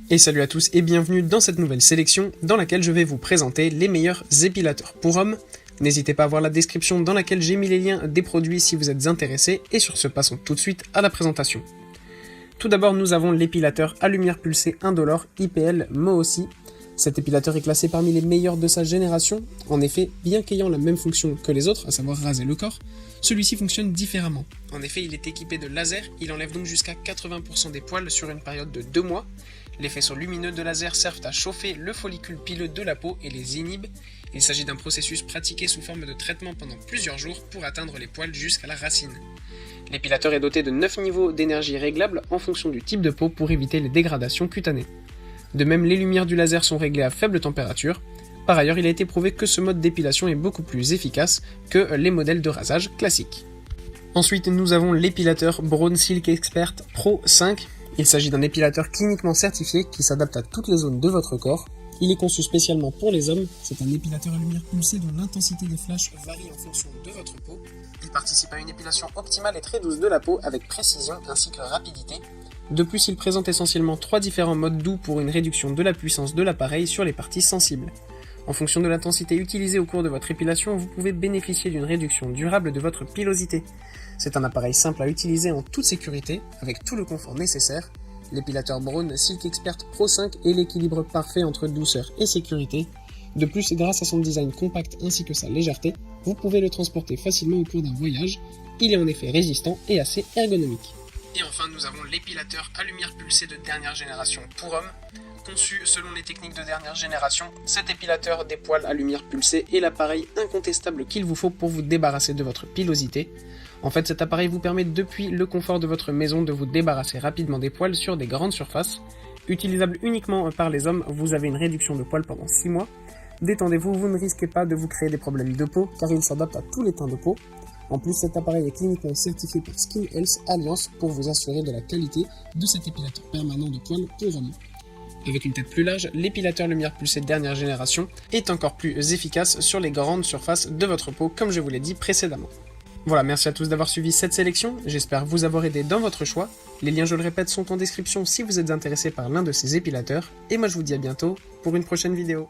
Et salut à tous et bienvenue dans cette nouvelle sélection dans laquelle je vais vous présenter les meilleurs épilateurs pour hommes. N'hésitez pas à voir la description dans laquelle j'ai mis les liens des produits si vous êtes intéressés, et sur ce passons tout de suite à la présentation. Tout d'abord nous avons l'épilateur à lumière pulsée indolore IPL Moossi. Cet épilateur est classé parmi les meilleurs de sa génération. En effet, bien qu'ayant la même fonction que les autres, à savoir raser le corps, celui-ci fonctionne différemment. En effet, il est équipé de laser, il enlève donc jusqu'à 80% des poils sur une période de 2 mois. Les faisceaux lumineux de laser servent à chauffer le follicule pileux de la peau et les inhibe. Il s'agit d'un processus pratiqué sous forme de traitement pendant plusieurs jours pour atteindre les poils jusqu'à la racine. L'épilateur est doté de 9 niveaux d'énergie réglables en fonction du type de peau pour éviter les dégradations cutanées. De même, les lumières du laser sont réglées à faible température. Par ailleurs, il a été prouvé que ce mode d'épilation est beaucoup plus efficace que les modèles de rasage classiques. Ensuite, nous avons l'épilateur Braun Silk Expert Pro 5. Il s'agit d'un épilateur cliniquement certifié qui s'adapte à toutes les zones de votre corps. Il est conçu spécialement pour les hommes. C'est un épilateur à lumière pulsée dont l'intensité des flashs varie en fonction de votre peau. Il participe à une épilation optimale et très douce de la peau avec précision ainsi que rapidité. De plus, il présente essentiellement 3 différents modes doux pour une réduction de la puissance de l'appareil sur les parties sensibles. En fonction de l'intensité utilisée au cours de votre épilation, vous pouvez bénéficier d'une réduction durable de votre pilosité. C'est un appareil simple à utiliser en toute sécurité, avec tout le confort nécessaire. L'épilateur Braun Silk Expert Pro 5 est l'équilibre parfait entre douceur et sécurité. De plus, grâce à son design compact ainsi que sa légèreté, vous pouvez le transporter facilement au cours d'un voyage. Il est en effet résistant et assez ergonomique. Et enfin, nous avons l'épilateur à lumière pulsée de dernière génération pour hommes. Conçu selon les techniques de dernière génération, cet épilateur des poils à lumière pulsée est l'appareil incontestable qu'il vous faut pour vous débarrasser de votre pilosité. En fait, cet appareil vous permet depuis le confort de votre maison de vous débarrasser rapidement des poils sur des grandes surfaces. Utilisable uniquement par les hommes, vous avez une réduction de poils pendant 6 mois. Détendez-vous, vous ne risquez pas de vous créer des problèmes de peau car il s'adapte à tous les teints de peau. En plus, cet appareil est cliniquement certifié par Skin Health Alliance pour vous assurer de la qualité de cet épilateur permanent de poils pour hommes. Avec une tête plus large, l'épilateur lumière pulsée dernière génération est encore plus efficace sur les grandes surfaces de votre peau, comme je vous l'ai dit précédemment. Voilà, merci à tous d'avoir suivi cette sélection, j'espère vous avoir aidé dans votre choix. Les liens, je le répète, sont en description si vous êtes intéressé par l'un de ces épilateurs, et moi je vous dis à bientôt pour une prochaine vidéo.